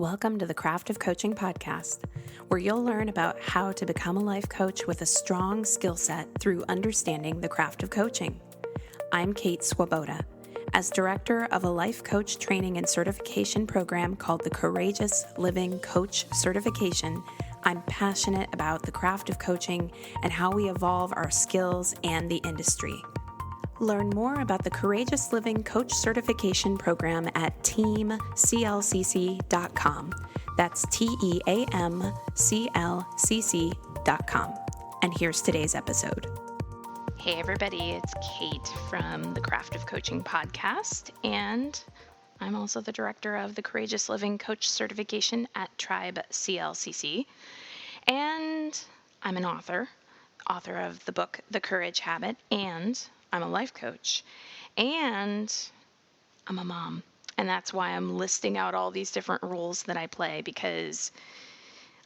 Welcome to the Craft of Coaching podcast, where you'll learn about how to become a life coach with a strong skill set through understanding the craft of coaching. I'm Kate Swoboda. As director of a life coach training and certification program called the Courageous Living Coach Certification, I'm passionate about the craft of coaching and how we evolve our skills and the industry. Learn more about the Courageous Living Coach Certification Program at teamclcc.com. That's teamclcc.com. And here's today's episode. Hey everybody, it's Kate from the Craft of Coaching podcast, and I'm also the director of the Courageous Living Coach Certification at Tribe CLCC. And I'm an author of the book, The Courage Habit, and I'm a life coach, and I'm a mom. And that's why I'm listing out all these different roles that I play, because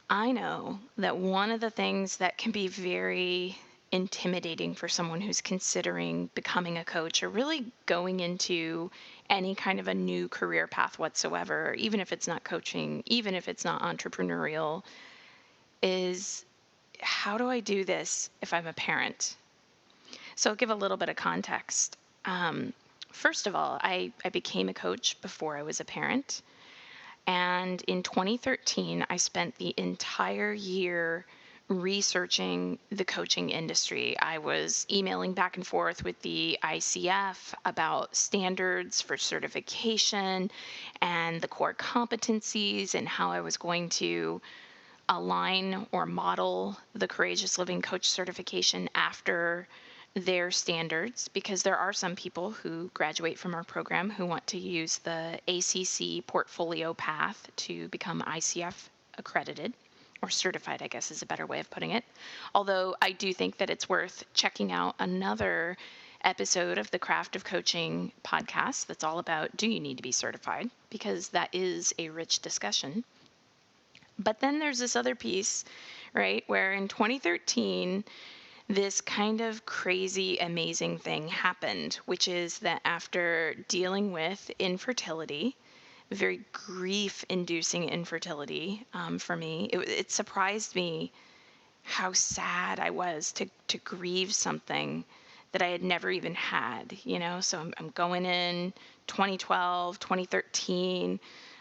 I know that one of the things that can be very intimidating for someone who's considering becoming a coach or really going into any kind of a new career path whatsoever, even if it's not coaching, even if it's not entrepreneurial, is how do I do this if I'm a parent? So I'll give a little bit of context. First of all, I became a coach before I was a parent. And in 2013, I spent the entire year researching the coaching industry. I was emailing back and forth with the ICF about standards for certification and the core competencies and how I was going to align or model the Courageous Living Coach certification after their standards, because there are some people who graduate from our program who want to use the ACC portfolio path to become ICF accredited, or certified, I guess is a better way of putting it. Although I do think that it's worth checking out another episode of the Craft of Coaching podcast that's all about, do you need to be certified? Because that is a rich discussion. But then there's this other piece, right, where in 2013, this kind of crazy, amazing thing happened, which is that after dealing with infertility, very grief-inducing infertility for me, it surprised me how sad I was to grieve something that I had never even had, you know? So I'm going in 2012, 2013,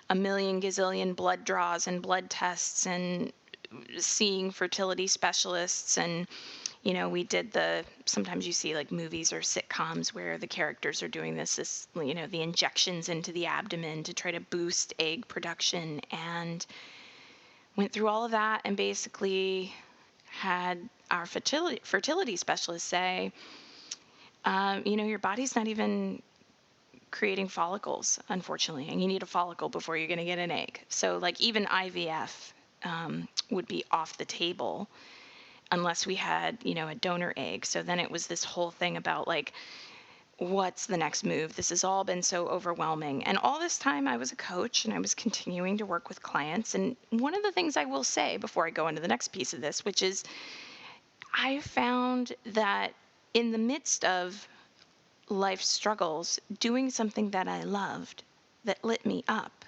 a million gazillion blood draws and blood tests and seeing fertility specialists, and you know, we did sometimes you see like movies or sitcoms where the characters are doing this, you know, the injections into the abdomen to try to boost egg production, and went through all of that and basically had our fertility specialist say, you know, your body's not even creating follicles, unfortunately, and you need a follicle before you're going to get an egg. So like even IVF would be off the table unless we had, you know, a donor egg. So then it was this whole thing about like, what's the next move? This has all been so overwhelming. And all this time I was a coach and I was continuing to work with clients. And one of the things I will say before I go into the next piece of this, which is I found that in the midst of life struggles, doing something that I loved that lit me up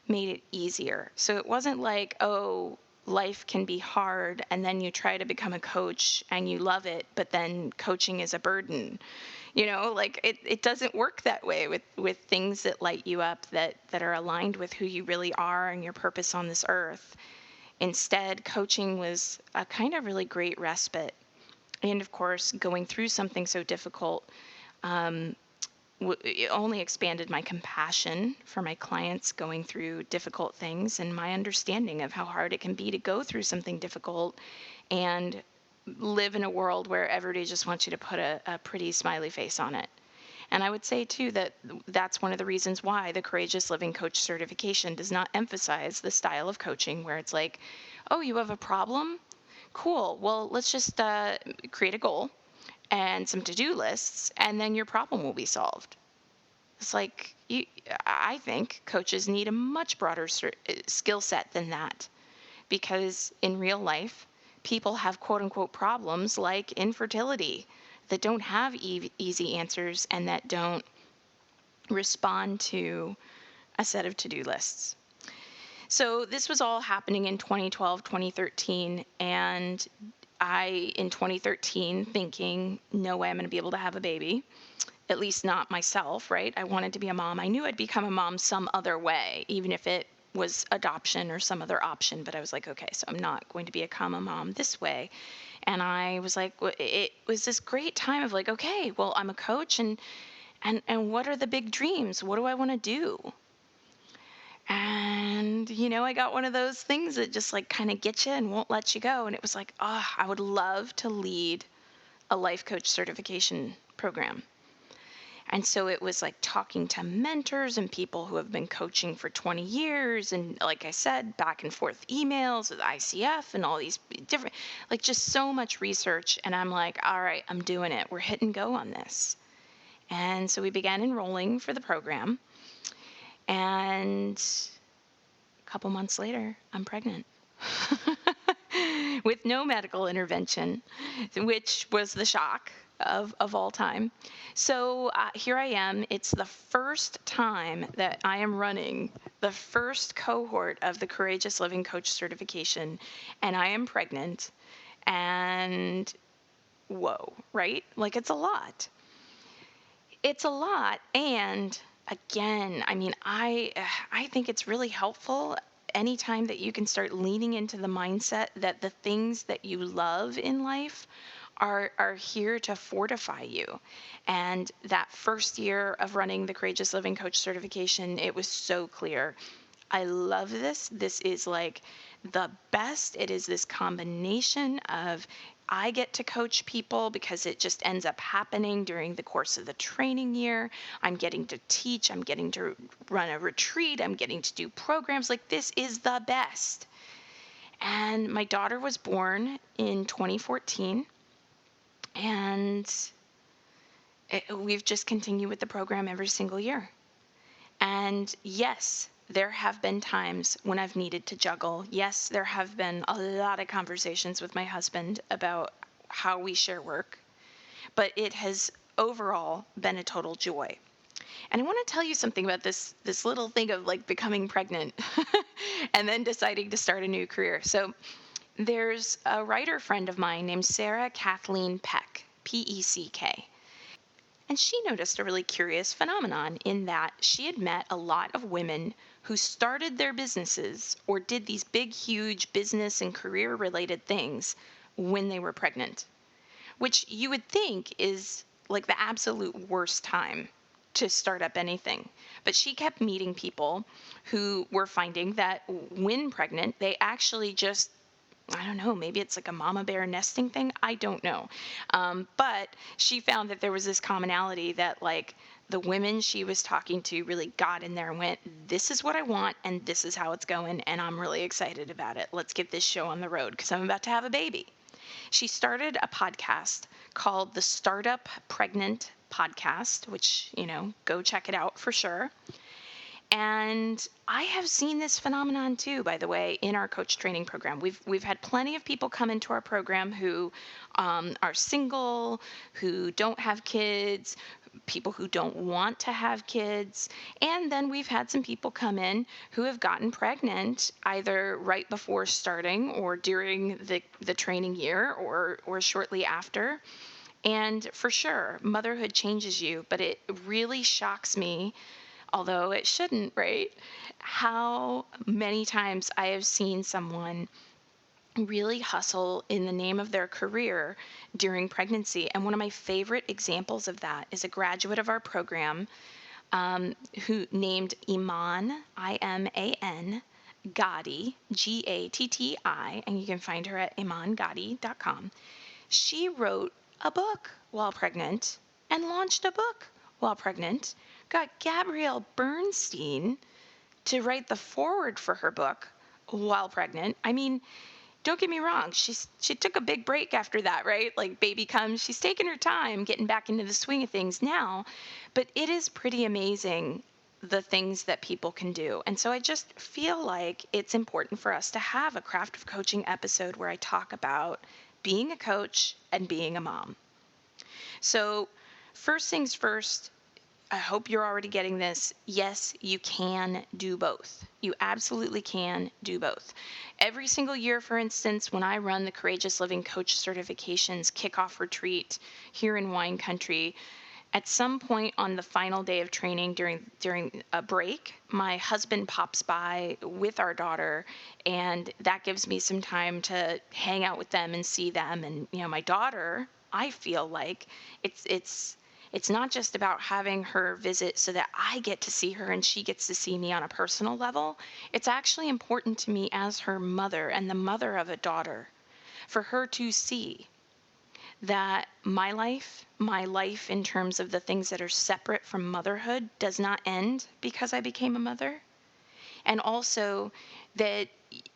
made it easier. So it wasn't like, oh, life can be hard and then you try to become a coach and you love it, but then coaching is a burden. You know, like it doesn't work that way with things that light you up, that are aligned with who you really are and your purpose on this earth. Instead, coaching was a kind of really great respite. And of course, going through something so difficult, it only expanded my compassion for my clients going through difficult things and my understanding of how hard it can be to go through something difficult and live in a world where everybody just wants you to put a pretty smiley face on it. And I would say, too, that that's one of the reasons why the Courageous Living Coach certification does not emphasize the style of coaching where it's like, oh, you have a problem? Cool. Well, let's just create a goal and some to-do lists, and then your problem will be solved. It's like, I think coaches need a much broader skill set than that, because in real life, people have quote-unquote problems like infertility that don't have easy answers and that don't respond to a set of to-do lists. So this was all happening in 2012, 2013, and I, in 2013, thinking, no way I'm going to be able to have a baby, at least not myself, right? I wanted to be a mom. I knew I'd become a mom some other way, even if it was adoption or some other option. But I was like, okay, so I'm not going to become a mom this way. And I was like, it was this great time of like, okay, well, I'm a coach, and what are the big dreams? What do I want to do? And, I got one of those things that just like kind of get you and won't let you go. And it was like, I would love to lead a life coach certification program. And so it was like talking to mentors and people who have been coaching for 20 years. And like I said, back and forth emails with ICF and all these different, like just so much research. And I'm like, all right, I'm doing it. We're hit and go on this. And so we began enrolling for the program. And a couple months later, I'm pregnant. With no medical intervention, which was the shock of all time. So here I am. It's the first time that I am running the first cohort of the Courageous Living Coach certification, and I am pregnant. And whoa, right? Like it's a lot. It's a lot. And again, I mean, I think it's really helpful anytime that you can start leaning into the mindset that the things that you love in life are here to fortify you. And that first year of running the Courageous Living Coach certification, it was so clear. I love this. This is like the best. It is this combination of I get to coach people because it just ends up happening during the course of the training year. I'm getting to teach. I'm getting to run a retreat. I'm getting to do programs. Like this is the best. And my daughter was born in 2014. And we've just continued with the program every single year. And yes, there have been times when I've needed to juggle. Yes, there have been a lot of conversations with my husband about how we share work, but it has overall been a total joy. And I want to tell you something about this little thing of like becoming pregnant and then deciding to start a new career. So there's a writer friend of mine named Sarah Kathleen Peck, P-E-C-K. And she noticed a really curious phenomenon in that she had met a lot of women who started their businesses or did these big, huge business and career related things when they were pregnant, which you would think is like the absolute worst time to start up anything. But she kept meeting people who were finding that when pregnant, they actually just, I don't know, maybe it's like a mama bear nesting thing. I don't know. But she found that there was this commonality that like the women she was talking to really got in there and went, this is what I want and this is how it's going. And I'm really excited about it. Let's get this show on the road because I'm about to have a baby. She started a podcast called the Startup Pregnant Podcast, which, go check it out for sure. And I have seen this phenomenon too, by the way, in our coach training program. We've had plenty of people come into our program who are single, who don't have kids, people who don't want to have kids. And then we've had some people come in who have gotten pregnant either right before starting or during the training year or shortly after. And for sure, motherhood changes you, but it really shocks me, although it shouldn't, right? How many times I have seen someone really hustle in the name of their career during pregnancy. And one of my favorite examples of that is a graduate of our program who named Iman, I-M-A-N, Gatti, G-A-T-T-I, and you can find her at imangatti.com. She wrote a book while pregnant and launched a book while pregnant, got Gabrielle Bernstein to write the foreword for her book while pregnant. I mean, don't get me wrong, she took a big break after that, right? Like baby comes, she's taking her time getting back into the swing of things now, but it is pretty amazing the things that people can do. And so I just feel like it's important for us to have a Craft of Coaching episode where I talk about being a coach and being a mom. So first things first, I hope you're already getting this. Yes, you can do both. You absolutely can do both. Every single year, for instance, when I run the Courageous Living Coach Certifications kickoff retreat here in wine country, at some point on the final day of training during a break, my husband pops by with our daughter, and that gives me some time to hang out with them and see them. And my daughter, I feel like it's not just about having her visit so that I get to see her and she gets to see me on a personal level. It's actually important to me as her mother and the mother of a daughter for her to see that my life in terms of the things that are separate from motherhood does not end because I became a mother. And also that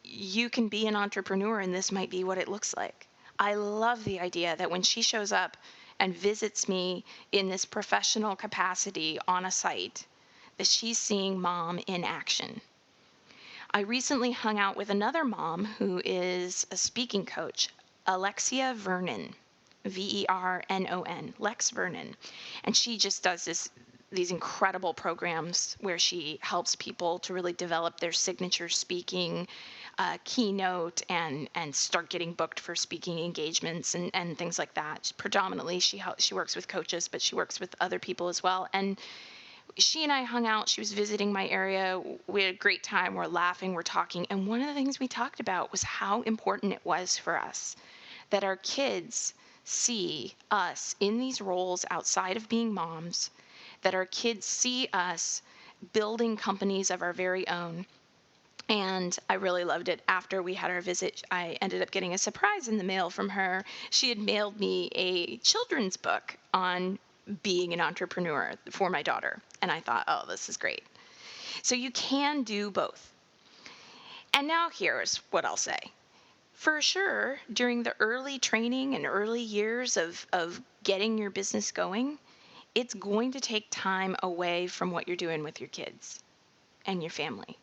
you can be an entrepreneur and this might be what it looks like. I love the idea that when she shows up and visits me in this professional capacity on a site, that she's seeing mom in action. I recently hung out with another mom who is a speaking coach, Alexia Vernon. Vernon, Lex Vernon. And she just does these incredible programs where she helps people to really develop their signature speaking keynote and start getting booked for speaking engagements and things like that. Predominantly, she works with coaches, but she works with other people as well. And she and I hung out. She was visiting my area. We had a great time. We're laughing, we're talking. And one of the things we talked about was how important it was for us that our kids see us in these roles outside of being moms, that our kids see us building companies of our very own. And I really loved it. After we had our visit, I ended up getting a surprise in the mail from her. She had mailed me a children's book on being an entrepreneur for my daughter. And I thought, oh, this is great. So you can do both. And now here's what I'll say. For sure, during the early training and early years of getting your business going, it's going to take time away from what you're doing with your kids and your family.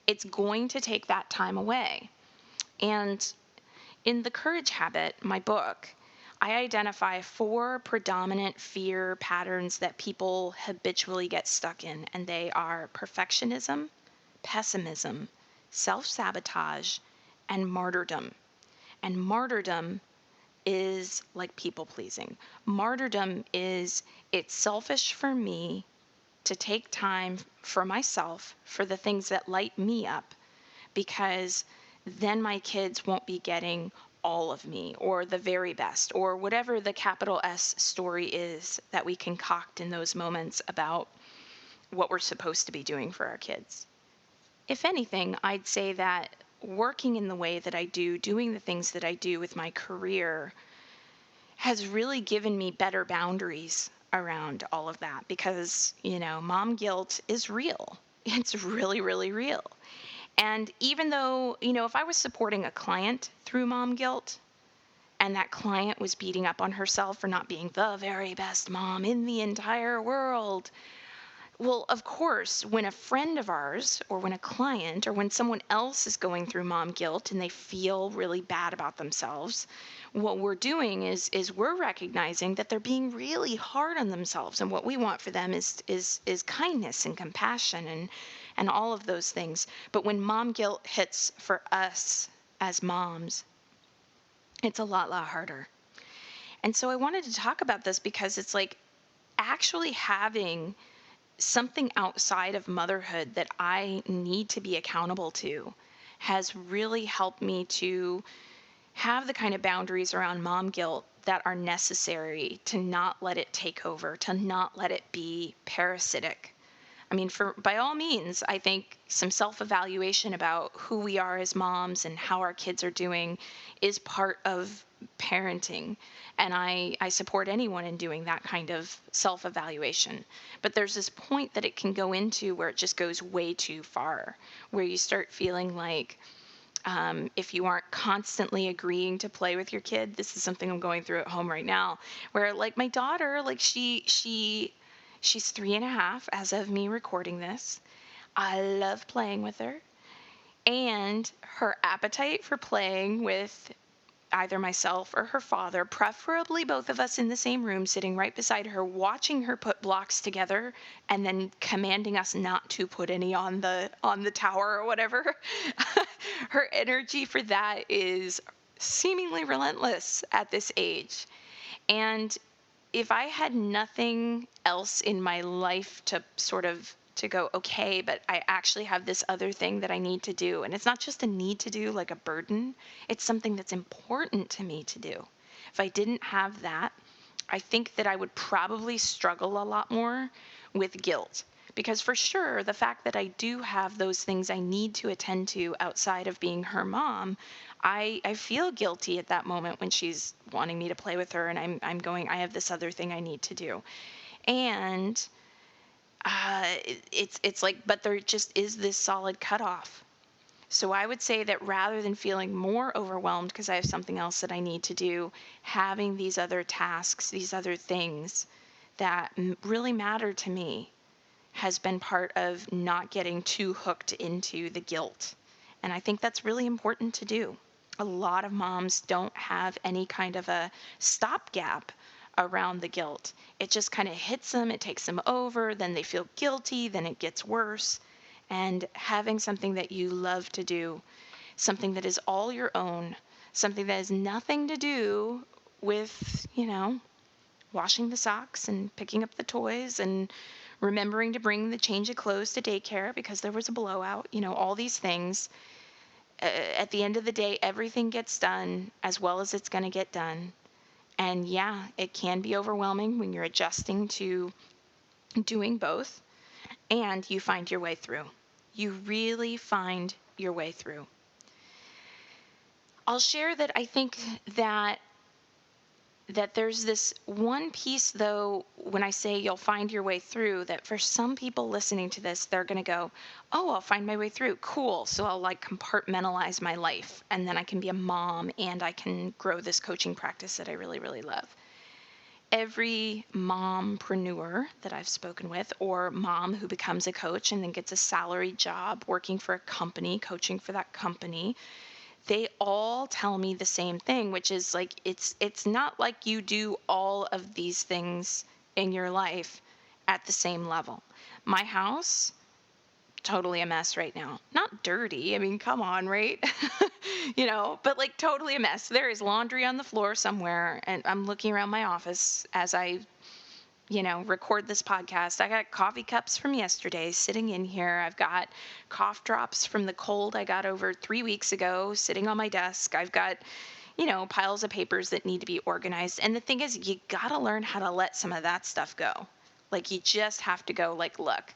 It's going to take that time away. And in The Courage Habit, my book, I identify 4 predominant fear patterns that people habitually get stuck in, and they are perfectionism, pessimism, self-sabotage, and martyrdom. And martyrdom is like people pleasing. Martyrdom is, it's selfish for me to take time for myself, for the things that light me up, because then my kids won't be getting all of me or the very best or whatever the capital S story is that we concoct in those moments about what we're supposed to be doing for our kids. If anything, I'd say that working in the way that I do, doing the things that I do with my career, has really given me better boundaries around all of that because, mom guilt is real. It's really, really real. And even though, if I was supporting a client through mom guilt and that client was beating up on herself for not being the very best mom in the entire world, well, of course, when a friend of ours or when a client or when someone else is going through mom guilt and they feel really bad about themselves, what we're doing is we're recognizing that they're being really hard on themselves, and what we want for them is kindness and compassion and all of those things. But when mom guilt hits for us as moms, it's a lot harder. And so I wanted to talk about this because it's like actually having something outside of motherhood that I need to be accountable to has really helped me to have the kind of boundaries around mom guilt that are necessary to not let it take over, to not let it be parasitic. I mean, by all means, I think some self-evaluation about who we are as moms and how our kids are doing is part of parenting. And I support anyone in doing that kind of self-evaluation. But there's this point that it can go into where it just goes way too far, where you start feeling like if you aren't constantly agreeing to play with your kid, this is something I'm going through at home right now, where like my daughter, like she's 3.5 as of me recording this. I love playing with her. And her appetite for playing with either myself or her father, preferably both of us in the same room, sitting right beside her, watching her put blocks together and then commanding us not to put any on the tower or whatever. Her energy for that is seemingly relentless at this age. And if I had nothing else in my life to sort of to go, okay, but I actually have this other thing that I need to do. And it's not just a need to do, like a burden. It's something that's important to me to do. If I didn't have that, I think that I would probably struggle a lot more with guilt. Because for sure, the fact that I do have those things I need to attend to outside of being her mom, I feel guilty at that moment when she's wanting me to play with her and I'm going, I have this other thing I need to do. And it's like, but there just is this solid cutoff. So I would say that rather than feeling more overwhelmed because I have something else that I need to do, having these other tasks, these other things that really matter to me has been part of not getting too hooked into the guilt. And I think that's really important to do. A lot of moms don't have any kind of a stopgap around the guilt. It just kind of hits them, it takes them over, then they feel guilty, then it gets worse. And having something that you love to do, something that is all your own, something that has nothing to do with, washing the socks and picking up the toys and remembering to bring the change of clothes to daycare because there was a blowout, all these things. At the end of the day, everything gets done as well as it's going to get done. And yeah, it can be overwhelming when you're adjusting to doing both and you find your way through. You really find your way through. I'll share that I think that there's this one piece, though, when I say you'll find your way through, that for some people listening to this, they're going to go, oh, I'll find my way through. Cool. So I'll compartmentalize my life and then I can be a mom and I can grow this coaching practice that I really, really love. Every mompreneur that I've spoken with, or mom who becomes a coach and then gets a salary job working for a company, coaching for that company, they all tell me the same thing, which is it's not like you do all of these things in your life at the same level. My house, totally a mess right now. Not dirty. I mean, come on, right? But totally a mess. There is laundry on the floor somewhere, and I'm looking around my office as I record this podcast. I got coffee cups from yesterday sitting in here. I've got cough drops from the cold I got over 3 weeks ago sitting on my desk. I've got, piles of papers that need to be organized. And the thing is, you got to learn how to let some of that stuff go. You just have to go, look,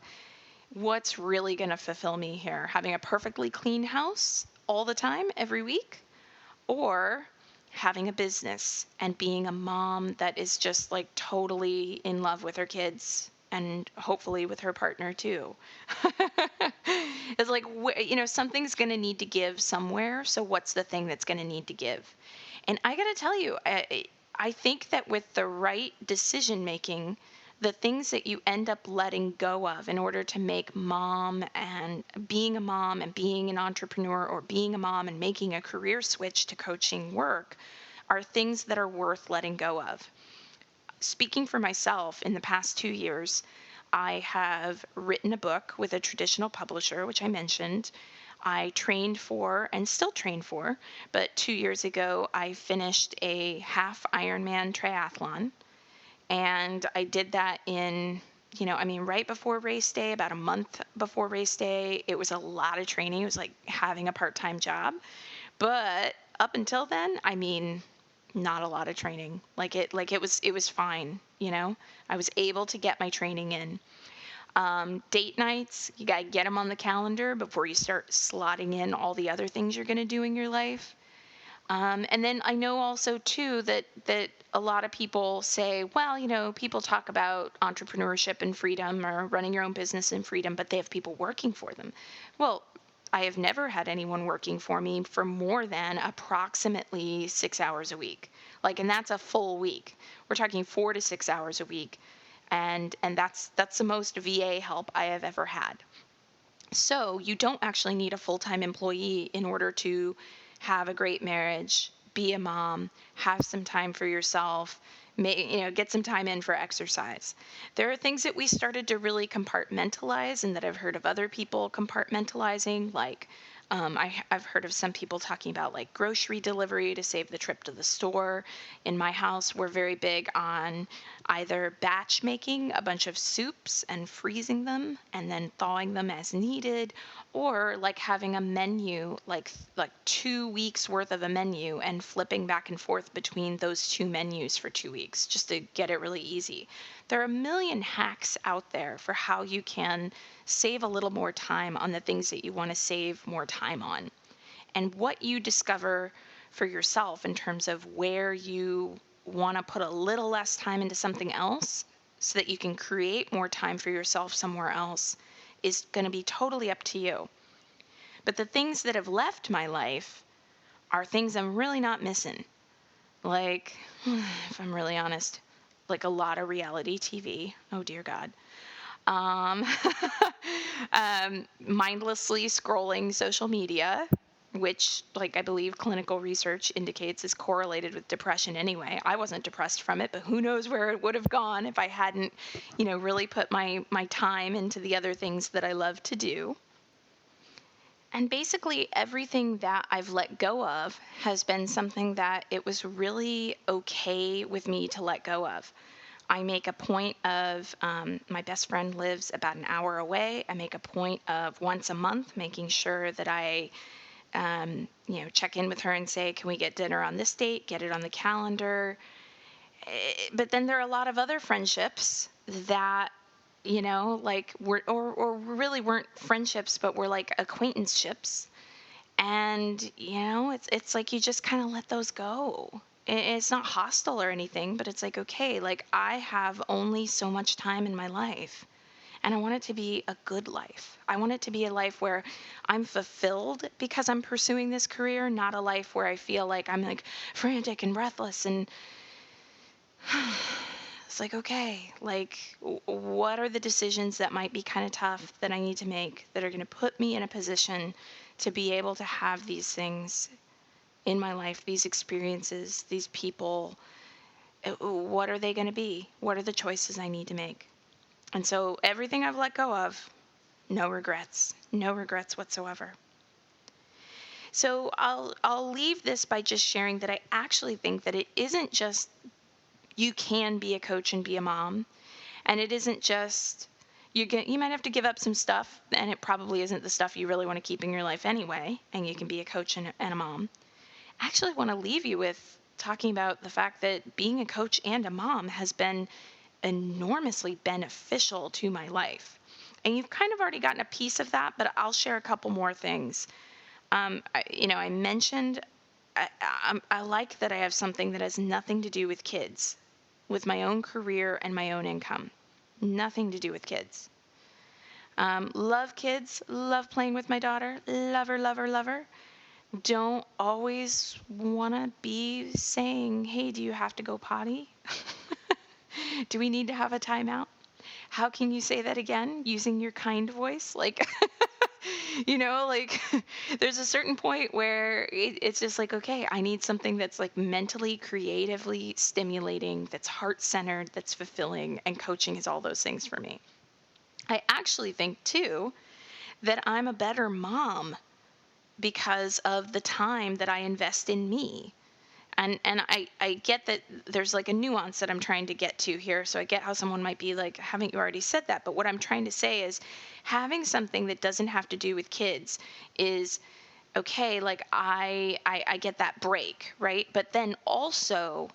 what's really going to fulfill me here? Having a perfectly clean house all the time, every week? Or having a business and being a mom that is just totally in love with her kids and hopefully with her partner too. It's something's going to need to give somewhere. So what's the thing that's going to need to give? And I got to tell you, I think that with the right decision making, the things that you end up letting go of in order to make mom and being an entrepreneur, or being a mom and making a career switch to coaching work, are things that are worth letting go of. Speaking for myself, in the past 2 years, I have written a book with a traditional publisher, which I mentioned. I trained for and still train for, but 2 years ago I finished a half Ironman triathlon. And I did that in, right before race day, about a month before race day. It was a lot of training. It was like having a part-time job. But up until then, not a lot of training. It was fine, I was able to get my training in. Date nights, you got to get them on the calendar before you start slotting in all the other things you're going to do in your life. And then I know also too that a lot of people say, well, people talk about entrepreneurship and freedom, or running your own business and freedom, but they have people working for them. Well, I have never had anyone working for me for more than approximately 6 hours a week. And that's a full week. We're talking 4 to 6 hours a week. And that's the most VA help I have ever had. So you don't actually need a full-time employee in order to have a great marriage, be a mom, have some time for yourself, get some time in for exercise. There are things that we started to really compartmentalize and that I've heard of other people compartmentalizing, like I've heard of some people talking about like grocery delivery to save the trip to the store. In my house, we're very big on either batch making a bunch of soups and freezing them and then thawing them as needed, or like having a menu, like 2 weeks worth of a menu and flipping back and forth between those two menus for 2 weeks just to get it really easy. There are a million hacks out there for how you can save a little more time on the things that you want to save more time on. And what you discover for yourself in terms of where you want to put a little less time into something else so that you can create more time for yourself somewhere else is going to be totally up to you. But the things that have left my life are things I'm really not missing. Like, if I'm really honest, like a lot of reality TV. Oh, dear God. Mindlessly scrolling social media, which, like, I believe clinical research indicates is correlated with depression anyway. I wasn't depressed from it, but who knows where it would have gone if I hadn't, really put my time into the other things that I love to do. And basically everything that I've let go of has been something that it was really okay with me to let go of. I make a point of, my best friend lives about an hour away. I make a point of once a month making sure that I, check in with her and say, can we get dinner on this date? Get it on the calendar. But then there are a lot of other friendships that, were, or really weren't friendships, but were like acquaintanceships. And, it's like you just kind of let those go. It's not hostile or anything, but it's like, okay, like I have only so much time in my life. And I want it to be a good life. I want it to be a life where I'm fulfilled because I'm pursuing this career, not a life where I feel like I'm like frantic and breathless. And it's like, okay, like what are the decisions that might be kind of tough that I need to make that are going to put me in a position to be able to have these things in my life, these experiences, these people. What are they going to be? What are the choices I need to make? And so everything I've let go of, no regrets whatsoever. So I'll leave this by just sharing that I actually think that it isn't just you can be a coach and be a mom, and it isn't just you might have to give up some stuff, and it probably isn't the stuff you really want to keep in your life anyway, and you can be a coach and a mom. I actually want to leave you with talking about the fact that being a coach and a mom has been enormously beneficial to my life. And you've kind of already gotten a piece of that, but I'll share a couple more things. I mentioned I like that I have something that has nothing to do with kids, with my own career and my own income. Nothing to do with kids. Love kids, love playing with my daughter, love her. Don't always want to be saying, hey, do you have to go potty? Do we need to have a timeout? How can you say that again using your kind voice? Like, there's a certain point where it's just like, okay, I need something that's like mentally, creatively stimulating, that's heart-centered, that's fulfilling, and coaching is all those things for me. I actually think, too, that I'm a better mom because of the time that I invest in me. And I get that there's like a nuance that I'm trying to get to here. So I get how someone might be like, haven't you already said that? But what I'm trying to say is having something that doesn't have to do with kids is okay. Like I get that break, right? But then also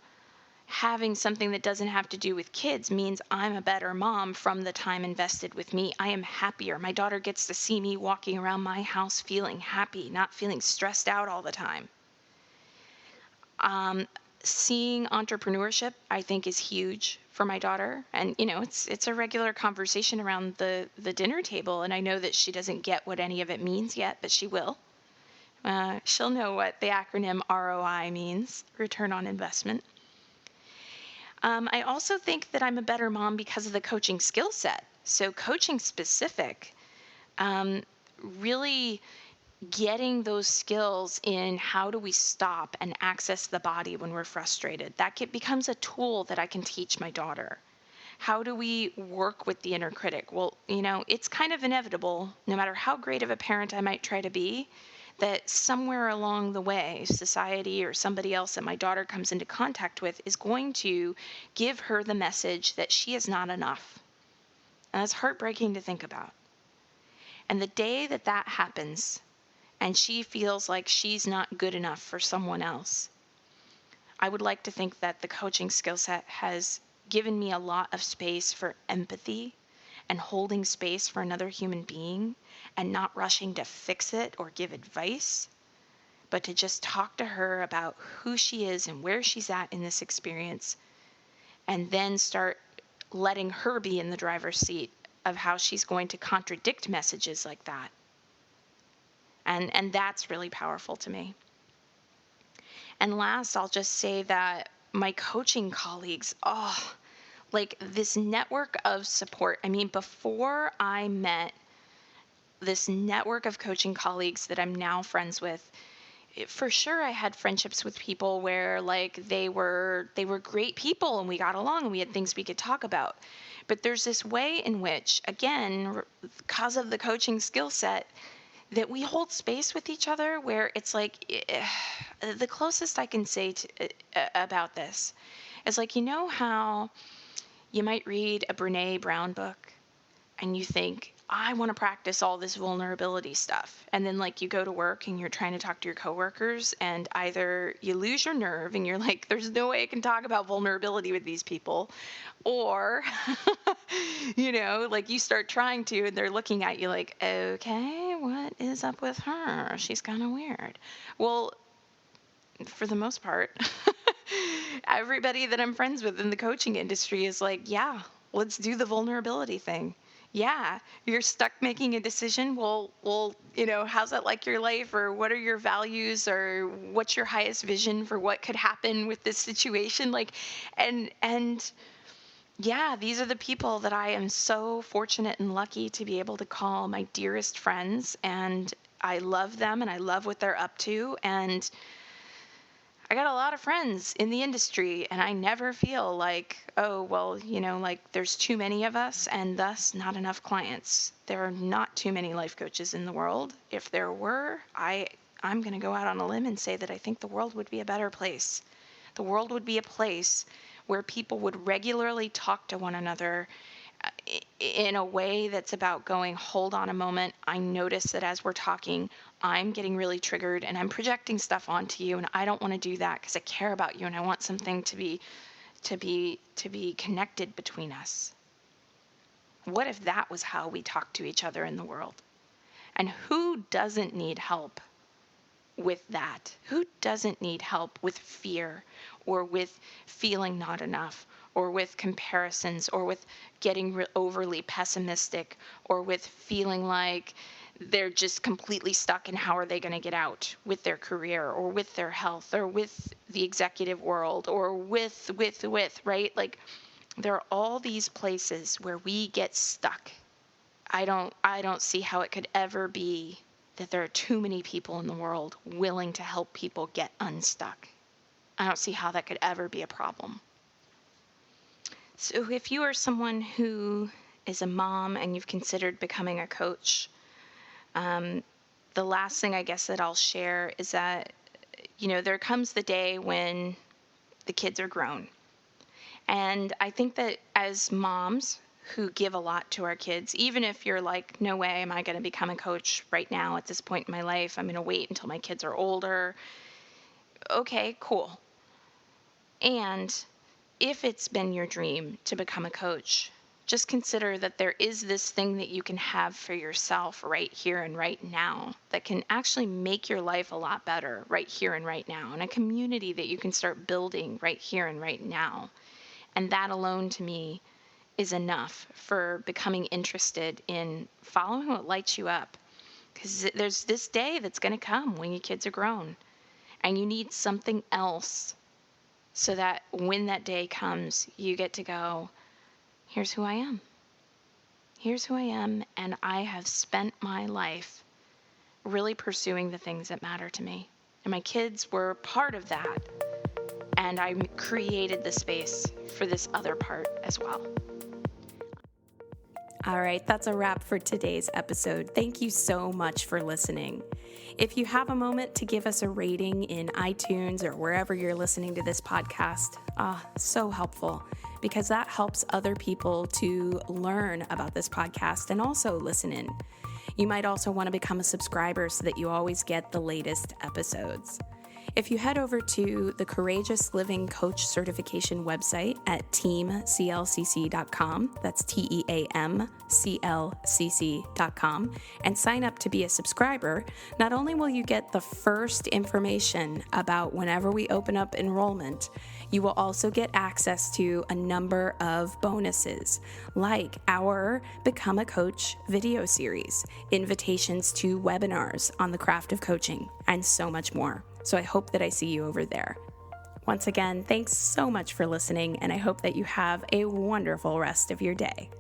having something that doesn't have to do with kids means I'm a better mom from the time invested with me. I am happier. My daughter gets to see me walking around my house feeling happy, not feeling stressed out all the time. Seeing entrepreneurship, I think, is huge for my daughter. And, it's a regular conversation around the dinner table. And I know that she doesn't get what any of it means yet, but she will. She'll know what the acronym ROI means, return on investment. I also think that I'm a better mom because of the coaching skill set. So coaching specific really getting those skills in how do we stop and access the body when we're frustrated, that becomes a tool that I can teach my daughter. How do we work with the inner critic? Well, it's kind of inevitable, no matter how great of a parent I might try to be, that somewhere along the way, society or somebody else that my daughter comes into contact with is going to give her the message that she is not enough. And that's heartbreaking to think about. And the day that that happens, and she feels like she's not good enough for someone else, I would like to think that the coaching skill set has given me a lot of space for empathy and holding space for another human being and not rushing to fix it or give advice, but to just talk to her about who she is and where she's at in this experience, and then start letting her be in the driver's seat of how she's going to contradict messages like that. And that's really powerful to me. And last, I'll just say that my coaching colleagues, like this network of support. I mean, before I met this network of coaching colleagues that I'm now friends with, for sure I had friendships with people where like they were great people and we got along and we had things we could talk about. But there's this way in which, again, because of the coaching skill set, that we hold space with each other where it's like, the closest I can say about this is like, how you might read a Brene Brown book and you think, I want to practice all this vulnerability stuff. And then like you go to work and you're trying to talk to your coworkers and either you lose your nerve and you're like, there's no way I can talk about vulnerability with these people. Or, like you start trying to and they're looking at you like, okay, what is up with her? She's kind of weird. Well, for the most part, everybody that I'm friends with in the coaching industry is like, yeah, let's do the vulnerability thing. Yeah, you're stuck making a decision. Well, how's that like your life, or what are your values, or what's your highest vision for what could happen with this situation? Like, and yeah, these are the people that I am so fortunate and lucky to be able to call my dearest friends, and I love them and I love what they're up to. And I got a lot of friends in the industry, and I never feel like, oh, well, like there's too many of us and thus not enough clients. There are not too many life coaches in the world. If there were, I'm going to go out on a limb and say that I think the world would be a better place. The world would be a place where people would regularly talk to one another in a way that's about going, hold on a moment. I notice that as we're talking, I'm getting really triggered and I'm projecting stuff onto you, and I don't want to do that because I care about you and I want something to be connected between us. What if that was how we talk to each other in the world? And who doesn't need help with that? Who doesn't need help with fear or with feeling not enough or with comparisons or with getting overly pessimistic or with feeling like they're just completely stuck in how are they going to get out with their career or with their health or with the executive world or with, right? Like there are all these places where we get stuck. I don't see how it could ever be that there are too many people in the world willing to help people get unstuck. I don't see how that could ever be a problem. So if you are someone who is a mom and you've considered becoming a coach, the last thing I guess that I'll share is that, there comes the day when the kids are grown. And I think that as moms who give a lot to our kids, even if you're like, no way am I going to become a coach right now at this point in my life, I'm going to wait until my kids are older. Okay, cool. And if it's been your dream to become a coach, just consider that there is this thing that you can have for yourself right here and right now that can actually make your life a lot better right here and right now, and a community that you can start building right here and right now. And that alone to me is enough for becoming interested in following what lights you up. Because there's this day that's going to come when your kids are grown and you need something else so that when that day comes, you get to go, here's who I am. Here's who I am, and I have spent my life really pursuing the things that matter to me. And my kids were part of that. And I created the space for this other part as well. All right, that's a wrap for today's episode. Thank you so much for listening. If you have a moment to give us a rating in iTunes or wherever you're listening to this podcast, so helpful, because that helps other people to learn about this podcast and also listen in. You might also want to become a subscriber so that you always get the latest episodes. If you head over to the Courageous Living Coach Certification website at teamclcc.com, that's TEAMCLCC.com, and sign up to be a subscriber, not only will you get the first information about whenever we open up enrollment, you will also get access to a number of bonuses, like our Become a Coach video series, invitations to webinars on the craft of coaching, and so much more. So I hope that I see you over there. Once again, thanks so much for listening, and I hope that you have a wonderful rest of your day.